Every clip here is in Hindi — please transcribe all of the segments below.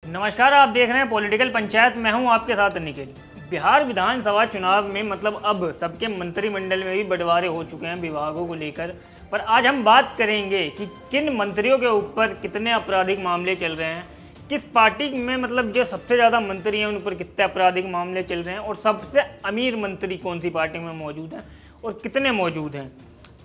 नमस्कार, आप देख रहे हैं पॉलिटिकल पंचायत। मैं हूं आपके साथ निखिल। बिहार विधानसभा चुनाव में मतलब अब सबके मंत्रिमंडल में भी बंटवारे हो चुके हैं विभागों को लेकर। पर आज हम बात करेंगे कि किन मंत्रियों के ऊपर कितने आपराधिक मामले चल रहे हैं, किस पार्टी में मतलब जो सबसे ज़्यादा मंत्री हैं उन पर कितने आपराधिक मामले चल रहे हैं, और सबसे अमीर मंत्री कौन सी पार्टी में मौजूद हैं और कितने मौजूद हैं।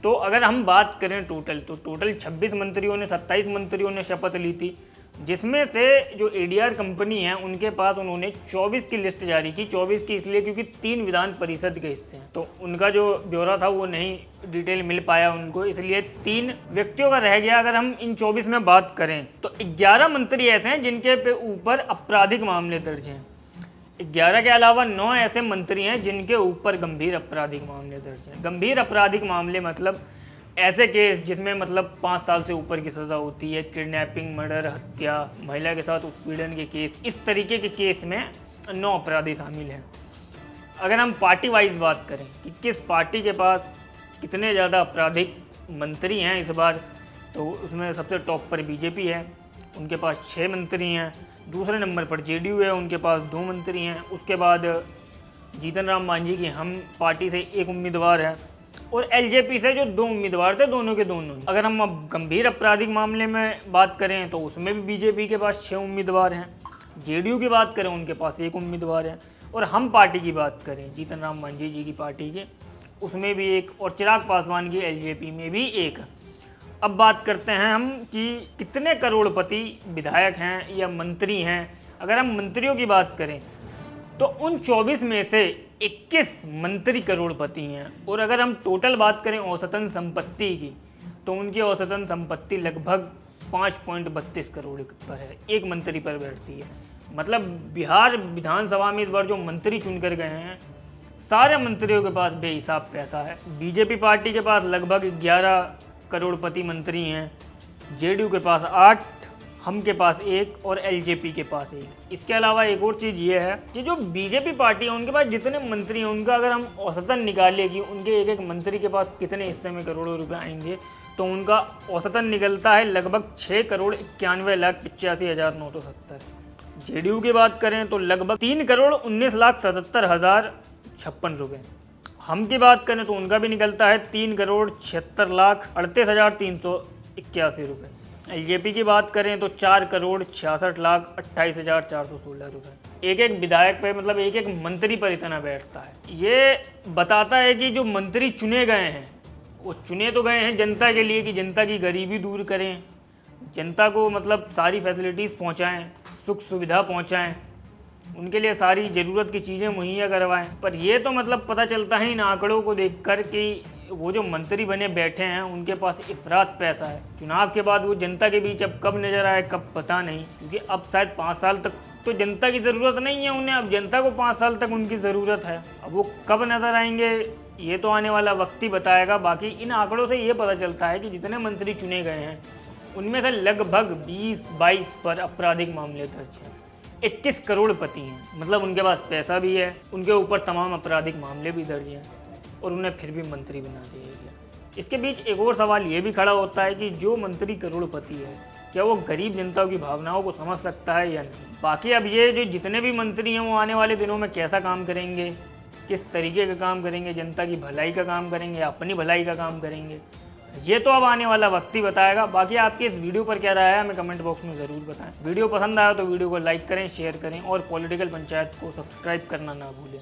तो अगर हम बात करें टोटल 26 मंत्रियों ने 27 मंत्रियों ने शपथ ली थी, जिसमें से जो एडीआर कंपनी है उनके पास उन्होंने 24 की लिस्ट जारी की। 24 की इसलिए क्योंकि 3 विधान परिषद के हिस्से हैं, तो उनका जो ब्यौरा था वो नहीं डिटेल मिल पाया उनको, इसलिए 3 व्यक्तियों का रह गया। अगर हम इन 24 में बात करें तो 11 मंत्री ऐसे हैं जिनके पे ऊपर आपराधिक मामले दर्ज हैं। 11 के अलावा 9 ऐसे मंत्री हैं जिनके ऊपर गंभीर आपराधिक मामले दर्ज हैं। गंभीर आपराधिक मामले मतलब ऐसे केस जिसमें मतलब 5 साल से ऊपर की सज़ा होती है, किडनैपिंग, मर्डर, हत्या, महिला के साथ उत्पीड़न के केस, इस तरीके के केस में 9 अपराधी शामिल हैं। अगर हम पार्टी वाइज बात करें कि किस पार्टी के पास कितने ज़्यादा आपराधिक मंत्री हैं इस बार, तो उसमें सबसे टॉप पर बीजेपी है, उनके पास 6 मंत्री हैं। दूसरे नंबर पर जेडीयू है, उनके पास 2 मंत्री हैं। उसके बाद जीतन राम मांझी की हम पार्टी से 1 उम्मीदवार है, और एलजेपी से जो 2 उम्मीदवार थे दोनों के दोनों ही। अगर हम अब गंभीर आपराधिक मामले में बात करें तो उसमें भी बीजेपी के पास 6 उम्मीदवार हैं। जेडीयू की बात करें उनके पास 1 उम्मीदवार है, और हम पार्टी की बात करें जीतन राम मांझी जी की पार्टी के, उसमें भी 1, और चिराग पासवान की एलजेपी में भी 1। अब बात करते हैं हम कि कितने करोड़पति विधायक हैं या मंत्री हैं। अगर हम मंत्रियों की बात करें तो उन 24 में से 21 मंत्री करोड़पति हैं, और अगर हम टोटल बात करें औसतन संपत्ति की तो उनकी औसतन संपत्ति लगभग 5.32 करोड़ पर है, एक मंत्री पर बैठती है। मतलब बिहार विधानसभा में इस बार जो मंत्री चुनकर गए हैं सारे मंत्रियों के पास बेहिसाब पैसा है। बीजेपी पार्टी के पास लगभग 11 करोड़पति मंत्री हैं, जेडीयू के पास 8, हम के पास 1 और एलजेपी के पास 1। इसके अलावा एक और चीज़ ये है कि जो बीजेपी पार्टी है उनके पास जितने मंत्री हैं उनका अगर हम औसतन निकालें कि उनके एक मंत्री के पास कितने हिस्से में करोड़ों रुपए आएंगे, तो उनका औसतन निकलता है लगभग 6,91,85,970। जेडीयू की बात करें तो लगभग 3,19,77,056 रुपये। हम की बात करें तो उनका भी निकलता है 3,76,38,381 रुपये। एलजेपी की बात करें तो 4,66,28,416 रुपये। एक विधायक पे मतलब एक मंत्री पर इतना बैठता है। ये बताता है कि जो मंत्री चुने गए हैं वो चुने तो गए हैं जनता के लिए कि जनता की गरीबी दूर करें, जनता को मतलब सारी फैसिलिटीज़ पहुंचाएं, सुख सुविधा पहुंचाएं, उनके लिए सारी ज़रूरत की चीज़ें मुहैया करवाएं। पर ये तो मतलब पता चलता है इन आंकड़ों को देखकर कि वो जो मंत्री बने बैठे हैं उनके पास इफरात पैसा है। चुनाव के बाद वो जनता के बीच अब कब नज़र आए कब पता नहीं, क्योंकि अब शायद 5 साल तक तो जनता की ज़रूरत नहीं है उन्हें, अब जनता को 5 साल तक उनकी ज़रूरत है। अब वो कब नज़र आएंगे ये तो आने वाला वक्त ही बताएगा। बाकी इन आंकड़ों से ये पता चलता है कि जितने मंत्री चुने गए हैं उनमें से लगभग 20-22 पर आपराधिक मामले दर्ज हैं। 21 करोड़पति हैं, मतलब उनके पास पैसा भी है, उनके ऊपर तमाम आपराधिक मामले भी दर्ज हैं, और उन्हें फिर भी मंत्री बना दिया गया। इसके बीच एक और सवाल ये भी खड़ा होता है कि जो मंत्री करोड़पति है क्या वो गरीब जनता की भावनाओं को समझ सकता है या नहीं। बाकी अब ये जो जितने भी मंत्री हैं वो आने वाले दिनों में कैसा काम करेंगे, किस तरीके का काम करेंगे, जनता की भलाई का काम करेंगे या अपनी भलाई का काम करेंगे, ये तो अब आने वाला वक्त ही बताएगा। बाकी आपकी इस वीडियो पर क्या राय है हमें कमेंट बॉक्स में ज़रूर बताएं। वीडियो पसंद आया तो वीडियो को लाइक करें, शेयर करें, और पॉलिटिकल पंचायत को सब्सक्राइब करना ना भूलें।